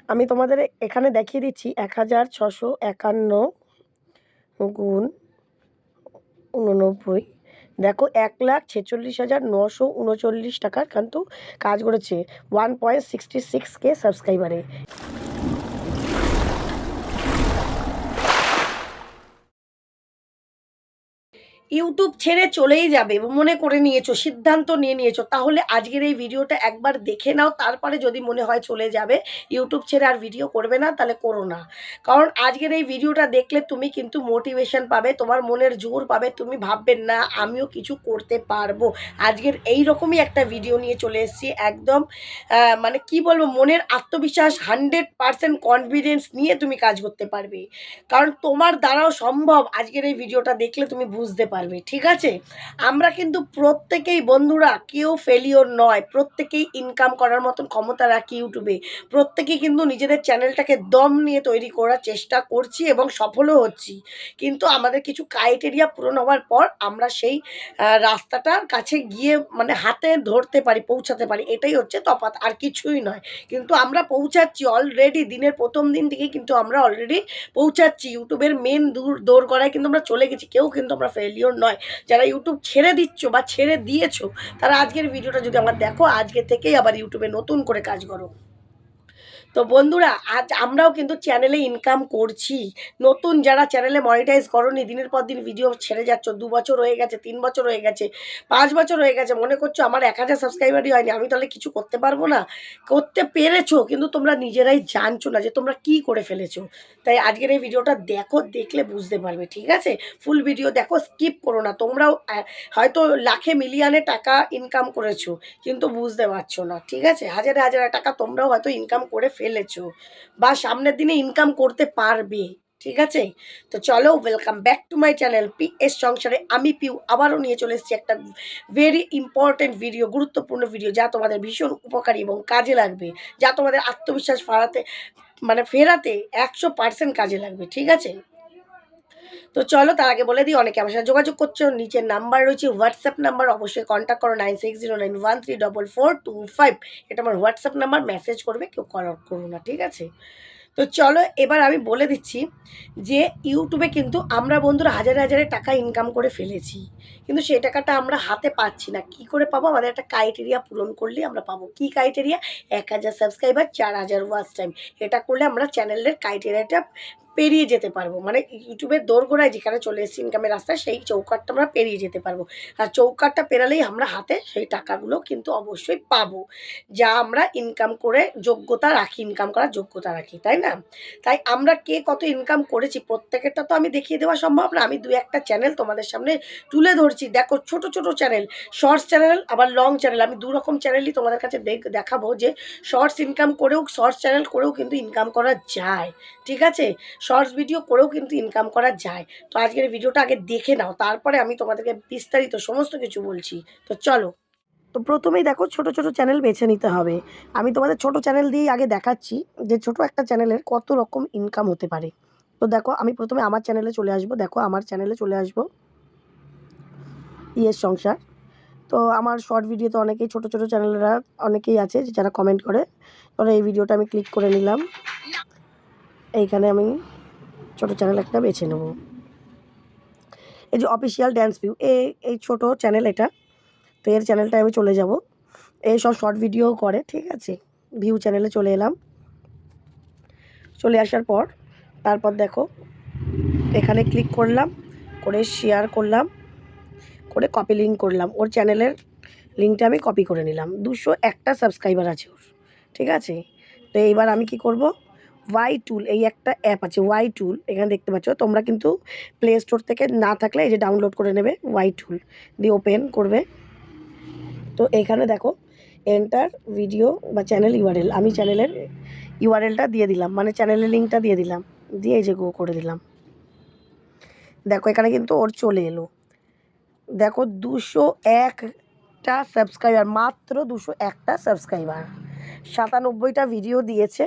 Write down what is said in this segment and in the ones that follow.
আমি তোমাদের এখানে দেখিয়ে দিচ্ছি 1651 গুণ 89। দেখো 1,46,939 টাকার কিন্তু কাজ করেছে 1.66K সাবস্ক্রাইবারে। ইউটিউব ছেড়ে চলেই যাবে মনে করে নিয়েছো, সিদ্ধান্ত নিয়ে নিয়েছো, তাহলে আজকের এই ভিডিওটা একবার দেখে নাও। তারপরে যদি মনে হয় চলে যাবে, ইউটিউব ছেড়ে আর ভিডিও করবে না, তাহলে করো না। কারণ আজকের এই ভিডিওটা দেখলে তুমি কিন্তু মোটিভেশন পাবে, তোমার মনের জোর পাবে, তুমি ভাববেন না আমিও কিছু করতে পারবো। আজকের এই রকমই একটা ভিডিও নিয়ে চলে এসেছি, একদম মানে কি বলবো, মনের আত্মবিশ্বাস 100% কনফিডেন্স নিয়ে তুমি কাজ করতে পারবে। কারণ তোমার দ্বারাও সম্ভব, আজকের এই ভিডিওটা দেখলে তুমি বুঝতে পারবে। ঠিক আছে, আমরা কিন্তু প্রত্যেকেই বন্ধুরা কেউ ফেলিওর নয়, প্রত্যেকেই ইনকাম করার মতন ক্ষমতা রাখি ইউটিউবে। প্রত্যেকেই কিন্তু নিজেদের চ্যানেলটাকে দম নিয়ে তৈরি করার চেষ্টা করছি এবং সফলও হচ্ছি। কিন্তু আমাদের কিছু ক্রাইটেরিয়া পূরণ হওয়ার পর আমরা সেই রাস্তাটার কাছে গিয়ে মানে হাতে ধরতে পারি, পৌঁছাতে পারি, এটাই হচ্ছে তফাৎ, আর কিছুই নয়। কিন্তু আমরা পৌঁছাচ্ছি অলরেডি, দিনের প্রথম দিন থেকেই কিন্তু আমরা অলরেডি পৌঁছাচ্ছি ইউটিউবের মেন দোরগোড়ায় কিন্তু আমরা চলে গেছি। কেউ কিন্তু আমরা ফেলিওর নয়। যারা ইউটিউব ছেড়ে দিচ্ছ বা ছেড়ে দিয়েছো, তারা আজকের ভিডিওটা যদি আমার দেখো, আজকে থেকেই আবার ইউটিউবে নতুন করে কাজ করো। তো বন্ধুরা, আজ আমরাও কিন্তু চ্যানেলে ইনকাম করছি। নতুন যারা চ্যানেলে মনিটাইজ করোনি, দিনের পর দিন ভিডিও ছেড়ে যাচ্ছ, 2 বছর হয়ে গেছে, 3 বছর হয়ে গেছে, 5 বছর হয়ে গেছে, মনে করছো আমার 1000 সাবস্ক্রাইবারই হয়নি, আমি তাহলে কিছু করতে পারবো না। করতে পেরেছো, কিন্তু তোমরা নিজেরাই জানছো না যে তোমরা কি করে ফেলেছো। তাই আজকের এই ভিডিওটা দেখো, দেখলে বুঝতে পারবে। ঠিক আছে, ফুল ভিডিও দেখো, স্কিপ করো না। তোমরাও হয়তো লাখে মিলিয়নে টাকা ইনকাম করেছো, কিন্তু বুঝতে পারছো না। ঠিক আছে, হাজারে হাজারে টাকা তোমরাও হয়তো ইনকাম করে ফেলেছো বা সামনের দিনে ইনকাম করতে পারবে। ঠিক আছে, তো চলো, welcome back to my channel PS সংসারে আমি পিউ আবারও নিয়ে চলে এসেছি একটা ভেরি ইম্পর্টেন্ট ভিডিও, গুরুত্বপূর্ণ ভিডিও, যা তোমাদের ভীষণ উপকারী এবং কাজে লাগবে, যা তোমাদের আত্মবিশ্বাস ফেরাতে 100% কাজে লাগবে। ঠিক আছে, তো চলো, তার আগে বলে দিই, অনেকে আমার সাথে যোগাযোগ করছো, নিচের নাম্বার রয়েছে হোয়াটসঅ্যাপ নাম্বার, অবশ্যই কন্ট্যাক্ট করো 9609134425। এটা আমার হোয়াটসঅ্যাপ নাম্বার, মেসেজ করবে, কেউ কল করো না। ঠিক আছে, তো চলো এবার আমি বলে দিচ্ছি যে ইউটিউবে কিন্তু আমরা বন্ধুরা হাজারে হাজারে টাকা ইনকাম করে ফেলেছি, কিন্তু সেই টাকাটা আমরা হাতে পাচ্ছি না। কি করে পাবো? আমাদের একটা ক্রাইটেরিয়া পূরণ করলেই আমরা পাবো। কি ক্রাইটেরিয়া? 1000 subscriber, 4000 watch time. এটা করলে আমরা চ্যানেলের ক্রাইটেরিয়াটা পেরিয়ে যেতে পারবো, মানে ইউটিউবের দোরগোড়ায় যেখানে চলে এসেছি ইনকামের রাস্তায়, সেই চৌকাঠটা আমরা পেরিয়ে যেতে পারবো। আর চৌকাঠটা পেরালেই আমরা হাতে সেই টাকাগুলো কিন্তু অবশ্যই পাবো, যা আমরা ইনকাম করে যোগ্যতা রাখি, ইনকাম করার যোগ্যতা রাখি, তাই না? তাই আমরা কে কত ইনকাম করেছি প্রত্যেকেরটা তো আমি দেখিয়ে দেওয়া সম্ভব না। আমি 2-1টা চ্যানেল তোমাদের সামনে তুলে ধরছি। দেখো, ছোট ছোট চ্যানেল, শর্টস চ্যানেল আবার লং চ্যানেল, আমি 2 রকম চ্যানেলই তোমাদের কাছে দেখাবো যে শর্টস ইনকাম করেও, শর্টস চ্যানেল করেও কিন্তু ইনকাম করা যায়। ঠিক আছে, শর্টস ভিডিও করেও কিন্তু ইনকাম করা যায়। তো আজকের ভিডিওটা আগে দেখে নাও, তারপরে আমি তোমাদেরকে বিস্তারিত সমস্ত কিছু বলছি। তো চলো, তো প্রথমেই দেখো ছোট ছোট চ্যানেল বেছে নিতে হবে। আমি তোমাদের ছোট চ্যানেল দিয়েই আগে দেখাচ্ছি যে ছোট একটা চ্যানেলের কত রকম ইনকাম হতে পারে। তো দেখো, আমি প্রথমে আমার চ্যানেলে চলে আসবো। দেখো, আমার চ্যানেলে চলে আসবো, ইয়েস সংসার। তো আমার শর্ট ভিডিওতে অনেকেই ছোট ছোট চ্যানেলরা অনেকেই আছে যারা কমেন্ট করে। ধরো এই ভিডিওটা আমি ক্লিক করে নিলাম, এইখানে আমি ছোট চ্যানেল একটা বেছে নেব। এই যে অফিসিয়াল ড্যান্স ভিউ, এই ছোট চ্যানেল এটা। তো এর চ্যানেলটায় আমি চলে যাব। এই সব শর্ট ভিডিও করে। ঠিক আছে, ভিউ চ্যানেলে চলে এলাম। চলে আসার পর তারপর দেখো, এখানে ক্লিক করলাম, করে শেয়ার করলাম, করে কপি লিঙ্ক করলাম। ওর চ্যানেলের লিঙ্কটা আমি কপি করে নিলাম। 201টা সাবস্ক্রাইবার আছে ওর। ঠিক আছে, তো এইবার আমি কি করব, ওয়াই টুল, এই একটা অ্যাপ আছে ওয়াই টুল, এখানে দেখতে পাচ্ছ তোমরা, কিন্তু প্লে স্টোর থেকে না থাকলে এই যে ডাউনলোড করে নেবে ওয়াই টুল দিয়ে ওপেন করবে। তো এখানে দেখো এন্টার ভিডিও বা চ্যানেল ইউআরএল, আমি চ্যানেলের ইউআরএলটা দিয়ে দিলাম, মানে চ্যানেলের লিঙ্কটা দিয়ে দিলাম, দিয়ে এই যে গো করে দিলাম। দেখো এখানে কিন্তু ওর চলে এলো। দেখো 201টা সাবস্ক্রাইবার, মাত্র 201টা সাবস্ক্রাইবার, 97টা ভিডিও দিয়েছে।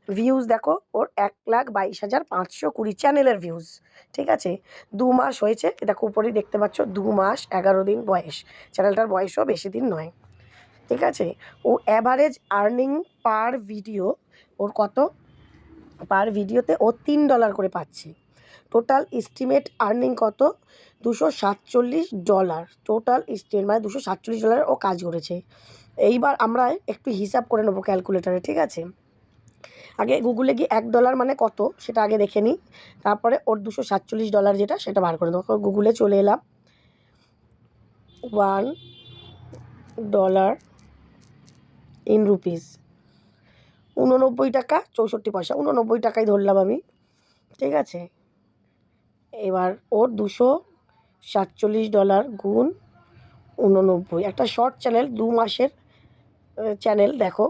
ভিউজ দেখো ওর 1,22,520 চ্যানেলের ভিউজ। ঠিক আছে, 2 মাস হয়েছে, দেখো উপরেই দেখতে পাচ্ছ 2 মাস 11 দিন বয়স। চ্যানেলটার বয়সও বেশি দিন নয়। ঠিক আছে, ও অ্যাভারেজ আর্নিং পার ভিডিও ওর কত পার ভিডিওতে ও $3 করে পাচ্ছে। টোটাল এস্টিমেট আর্নিং কত? $247। টোটাল এস্টিমেট মানে $247 ও কাজ করেছে। এইবার আমরা একটু হিসাব করে নেবো ক্যালকুলেটারে, ঠিক আছে? আগে গুগলে গিয়ে $1 মানে কত সেটা আগে দেখে নিই, তারপরে ওর $247 যেটা সেটা বার করে দেবো। গুগলে চলে এলাম। $1 ইন রুপিস 89 টাকা 64 পয়সা, 89 টাকাই ধরলাম আমি, ঠিক আছে? এবার ওর $247 গুণ 89, একটা শর্ট চ্যানেল 2 মাসের চ্যানেল, দেখো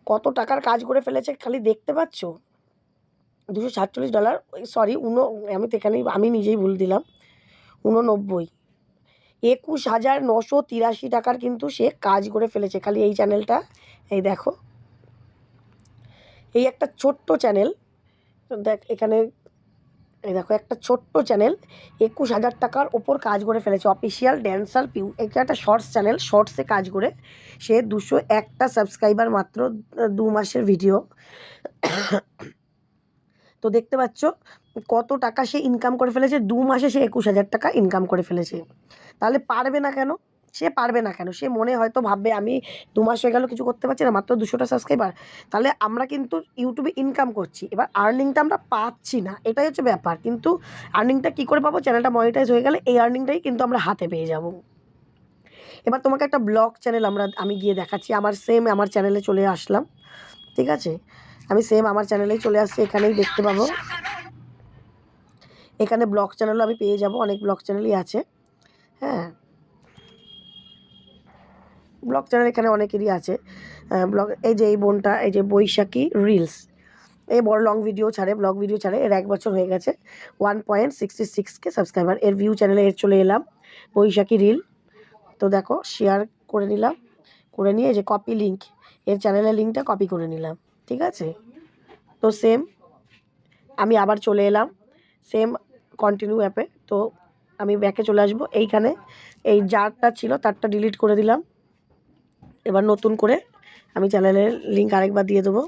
কত টাকার কাজ করে ফেলেছে খালি দেখতে পাচ্ছ। $247, সরি আমি তো এখানেই আমি নিজেই ভুল দিলাম, 89, 21,983 টাকার কিন্তু সে কাজ করে ফেলেছে খালি এই চ্যানেলটা। এই দেখো, এই একটা ছোট্ট চ্যানেল, দেখ এখানে, এই দেখো একটা ছোট্ট চ্যানেল 21,000 টাকার ওপর কাজ করে ফেলেছে। অফিসিয়াল ড্যান্সার পিউ, এটা একটা শর্টস চ্যানেল, শর্টসে কাজ করে সে 201টা সাবস্ক্রাইবার, মাত্র 2 মাসের ভিডিও। তো দেখতে পাচ্ছ কত টাকা সে ইনকাম করে ফেলেছে, 2 মাসে সে 21,000 টাকা ইনকাম করে ফেলেছে। তাহলে পারবে না কেন? সে পারবে না কেন? সে মনে হয়তো ভাববে আমি 2 মাস হয়ে গেল কিছু করতে পারছি না, মাত্র 200টা সাবস্ক্রাইবার। তাহলে আমরা কিন্তু ইউটিউবে ইনকাম করছি, এবার আর্নিংটা আমরা পাচ্ছি না, এটাই হচ্ছে ব্যাপার। কিন্তু আর্নিংটা কী করে পাবো? চ্যানেলটা মনিটাইজ হয়ে গেলে এই আর্নিংটাই কিন্তু আমরা হাতে পেয়ে যাব। এবার তোমাকে একটা ব্লগ চ্যানেল আমি গিয়ে দেখাচ্ছি। আমার চ্যানেলে চলে আসলাম, ঠিক আছে? আমি আমার চ্যানেলেই চলে আসছি, এখানেই দেখতে পাবো। এখানে ব্লগ চ্যানেলও আমি পেয়ে যাব, অনেক ব্লগ চ্যানেলই আছে। হ্যাঁ, ব্লগ চ্যানেল এখানে অনেকেরই আছে। ব্লগ, এই যে এই বোনটা, এই যে বৈশাখী রিলস, এই বড় লং ভিডিও ছাড়ে, ব্লগ ভিডিও ছাড়ে, এর 1 বছর হয়ে গেছে, 1.66K সাবস্ক্রাইবার। এর ভিউ চ্যানেলে চলে এলাম, বৈশাখী রিল। তো দেখো শেয়ার করে নিলাম, করে নিয়ে যে কপি লিঙ্ক, এর চ্যানেলের লিঙ্কটা কপি করে নিলাম, ঠিক আছে? তো আমি আবার চলে এলাম কন্টিনিউ অ্যাপে। তো আমি ব্যাকে চলে আসবো, এইখানে এই যারটা ছিল তারটা ডিলিট করে দিলাম। এবার নতুন করে আমি চ্যানেলের লিঙ্ক আরেকবার দিয়ে দেবো।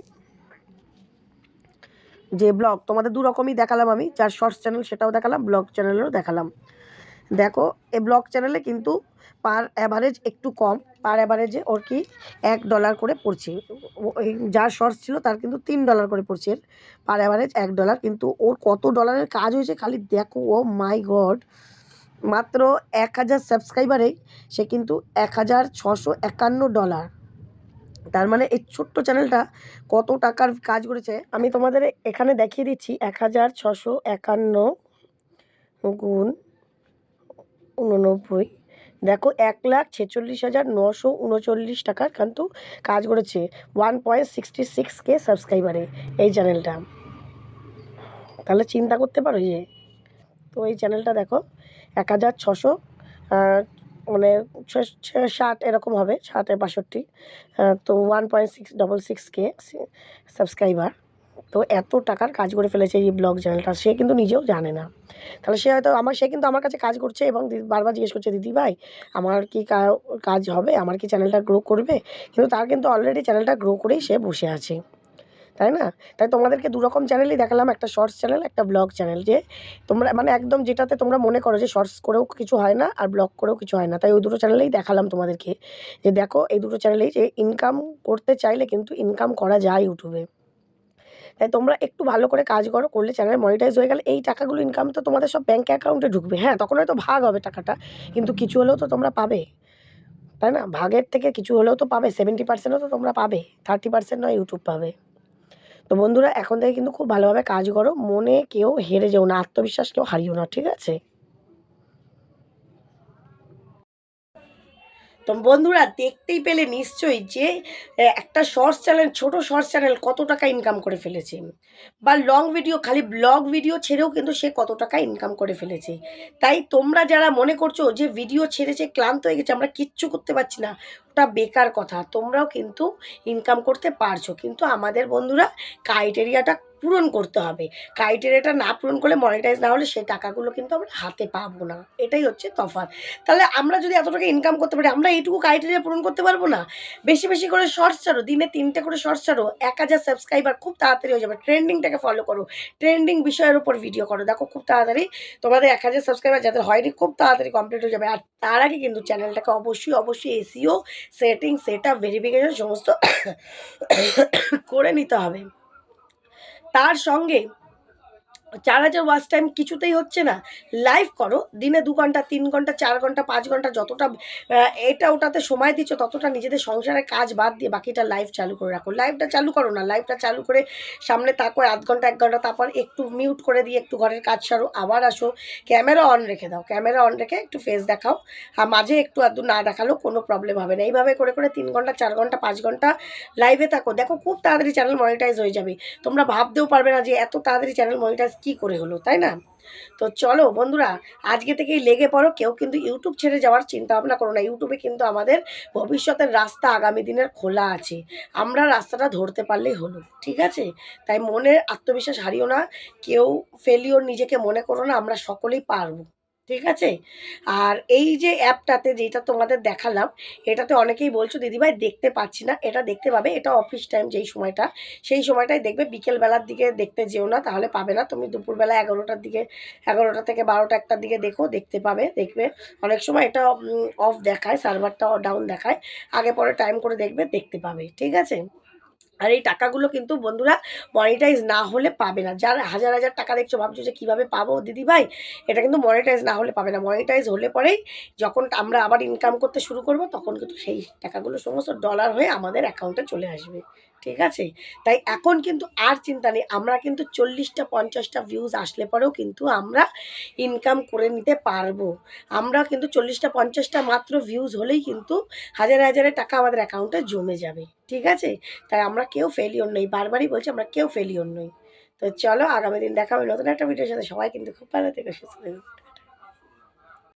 যে ব্লগ তোমাদের 2 রকমই দেখালাম আমি, যার শর্টস চ্যানেল সেটাও দেখালাম, ব্লগ চ্যানেলেরও দেখালাম। দেখো এই ব্লগ চ্যানেলে কিন্তু পার অ্যাভারেজ একটু কম, পার অ্যাভারেজে ওর কি $1 করে পড়ছে। যার শর্টস ছিল তার কিন্তু $3 করে পড়ছে, পার অ্যাভারেজ $1। কিন্তু ওর কত ডলারের কাজ হয়েছে খালি দেখো, ও মাই গড! মাত্র 1000 সাবস্ক্রাইবারেই সে কিন্তু $1,651। তার মানে এই ছোট্ট চ্যানেলটা কত টাকার কাজ করেছে আমি তোমাদের এখানে দেখিয়ে দিচ্ছি। 1651 গুণ 89, দেখো 1,46,939 টাকার কিন্তু কাজ করেছে 1.66K সাবস্ক্রাইবারে এই চ্যানেলটা। তাহলে চিন্তা করতে পারো যে, তো এই চ্যানেলটা দেখো 1,600 মানে 60 এরকম হবে, 60-62, তো 1.666K সাবস্ক্রাইবার। তো এত টাকার কাজ করে ফেলেছে এই ব্লগ চ্যানেলটা, সে কিন্তু নিজেও জানে না। তাহলে সে কিন্তু আমার কাছে কাজ করছে এবং বারবার জিজ্ঞেস করছে, দিদি ভাই আমার কি কাজ হবে, আমার কি চ্যানেলটা গ্রো করবে? কিন্তু তার কিন্তু অলরেডি চ্যানেলটা গ্রো করেই সে বসে আছে, তাই না? তাই তোমাদেরকে 2 রকম চ্যানেলই দেখালাম, একটা শর্টস চ্যানেল, একটা ব্লগ চ্যানেল। যে তোমরা মানে একদম যেটাতে তোমরা মনে করো যে শর্টস করেও কিছু হয় না আর ব্লগ করেও কিছু হয় না, তাই ওই 2টো চ্যানেলেই দেখালাম তোমাদেরকে। যে দেখো এই 2টো চ্যানেলেই যে ইনকাম করতে চাইলে কিন্তু ইনকাম করা যায় ইউটিউবে। তাই তোমরা একটু ভালো করে কাজ করলে চ্যানেল মনিটাইজ হয়ে গেলে এই টাকাগুলো ইনকাম তো তোমাদের সব ব্যাঙ্ক অ্যাকাউন্টে ঢুকবে। হ্যাঁ, তখন হয়তো ভাগ হবে টাকাটা, কিন্তু কিছু হলেও তো তোমরা পাবে, তাই না? ভাগের থেকে কিছু হলেও তো পাবে, 70%ও তো তোমরা পাবে, 30% নয় ইউটিউব পাবে। তো বন্ধুরা এখন থেকে কিন্তু খুব ভালোভাবে কাজ করো, মনে কেউ হেরে যেও না, আত্মবিশ্বাস কেউ হারিও না, ঠিক আছে? তো বন্ধুরা দেখতেই পেলে নিশ্চয়ই যে একটা শর্টস চ্যানেল, ছোট শর্টস চ্যানেল কত টাকা ইনকাম করে ফেলেছে, বা লং ভিডিও, খালি ব্লগ ভিডিও ছেড়েও কিন্তু সে কত টাকা ইনকাম করে ফেলেছে। তাই তোমরা যারা মনে করছো যে ভিডিও ছেড়েছে ক্লান্ত হয়ে গেছে আমরা কিচ্ছু করতে পারছি না, ওটা বেকার কথা। তোমরাও কিন্তু ইনকাম করতে পারছো, কিন্তু আমাদের বন্ধুরা ক্রাইটেরিয়াটা পূরণ করতে হবে। ক্রাইটেরিয়াটা না পূরণ করলে, মনিটাইজ না হলে সেই টাকাগুলো কিন্তু আমরা হাতে পাবো না। এটাই হচ্ছে তফাৎ। তাহলে আমরা যদি এত টাকা ইনকাম করতে পারি, আমরা এইটুকু ক্রাইটেরিয়া পূরণ করতে পারবো না? বেশি বেশি করে শর্টস ছাড়ো, দিনে 3টে করে শর্টস ছাড়ো, 1000 সাবস্ক্রাইবার খুব তাড়াতাড়ি হয়ে যাবে। ট্রেন্ডিংটাকে ফলো করো, ট্রেন্ডিং বিষয়ের উপর ভিডিও করো, দেখো খুব তাড়াতাড়ি তোমাদের 1000 সাবস্ক্রাইবার যাদের হয়নি খুব তাড়াতাড়ি কমপ্লিট হয়ে যাবে। আর তার আগে কিন্তু চ্যানেলটাকে অবশ্যই অবশ্যই SEO, setting, set up, verification সমস্ত করে নিতে হবে। তার সঙ্গে 4000 ওয়াচ টাইম কিছুতেই হচ্ছে না, লাইভ করো। দিনে 2 ঘন্টা, 3 ঘন্টা, 4 ঘন্টা, 5 ঘন্টা, যতটা এটা ওটাতে সময় দিচ্ছ ততটা নিজেদের সংসারের কাজ বাদ দিয়ে বাকিটা লাইভ চালু করে রাখো। লাইভটা চালু করো না, লাইভটা চালু করে সামনে তাকো আধ ঘন্টা 1 ঘন্টা, তারপর একটু মিউট করে দিয়ে একটু ঘরের কাজ সারো, আবার আসো, ক্যামেরা অন রেখে দাও, ক্যামেরা অন রেখে একটু ফেস দেখাও, আর মাঝে একটু আধটু না দেখালেও কোনো প্রবলেম হবে না। এইভাবে করে করে 3 ঘন্টা, 4 ঘন্টা, 5 ঘন্টা লাইভে থাকো, দেখো খুব তাড়াতাড়ি চ্যানেল মনিটাইজ হয়ে যাবে। তোমরা ভাবতেও পারবে না যে এত তাড়াতাড়ি চ্যানেল মনিটাইজ কী করে হলো, তাই না? তো চলো বন্ধুরা, আজকে থেকেই লেগে পড়ো। কেউ কিন্তু ইউটিউব ছেড়ে যাওয়ার চিন্তা ভাবনা করো না। ইউটিউবে কিন্তু আমাদের ভবিষ্যতের রাস্তা আগামী দিনের খোলা আছে, আমরা রাস্তাটা ধরতে পারলেই হলো, ঠিক আছে? তাই মনের আত্মবিশ্বাস হারিও না, কেউ ফেলিওর নিজেকে মনে করো না, আমরা সকলেই পারবো, ঠিক আছে? আর এই যে অ্যাপটাতে যেটা তোমাদের দেখালাম, এটাতে অনেকেই বলছো দিদিভাই দেখতে পাচ্ছি না, এটা দেখতে পাবে। এটা অফিস টাইম যেই সময়টা, সেই সময়টাই দেখবে। বিকেলবেলার দিকে দেখতে যেও না, তাহলে পাবে না। তুমি দুপুরবেলা 11টার দিকে, 11টা থেকে 12টা 1টার দিকে দেখো, দেখতে পাবে, দেখবে। অনেক সময় এটা অফ দেখায়, সার্ভারটা ডাউন দেখায়, আগে পরে টাইম করে দেখবে, দেখতে পাবে, ঠিক আছে? আর এই টাকাগুলো কিন্তু বন্ধুরা মনিটাইজ না হলে পাবে না। যারা হাজার হাজার টাকা দেখছো, ভাবছো যে কীভাবে পাবো দিদিভাই, এটা কিন্তু মনিটাইজ না হলে পাবে না। মনিটাইজ হলে পরেই যখন আমরা আবার ইনকাম করতে শুরু করব, তখন কিন্তু সেই টাকাগুলো সমস্ত ডলার হয়ে আমাদের অ্যাকাউন্টে চলে আসবে, ঠিক আছে? তাই এখন কিন্তু আর চিন্তা নেই। আমরা কিন্তু 40টা 50টা ভিউজ আসলে পরেও কিন্তু আমরা ইনকাম করে নিতে পারবো। আমরা কিন্তু 40টা 50টা মাত্র ভিউজ হলেই কিন্তু হাজারে হাজারে টাকা আমাদের অ্যাকাউন্টে জমে যাবে, ঠিক আছে? তাই আমরা কেউ ফেলিওর নই, বারবারই বলছি আমরা কেউ ফেলিওর নই। তো চলো, আগামী দিন দেখা হবে নতুন একটা ভিডিওর সাথে। সবাই কিন্তু খুব ভালো থেকো, সুস্থ থেকো।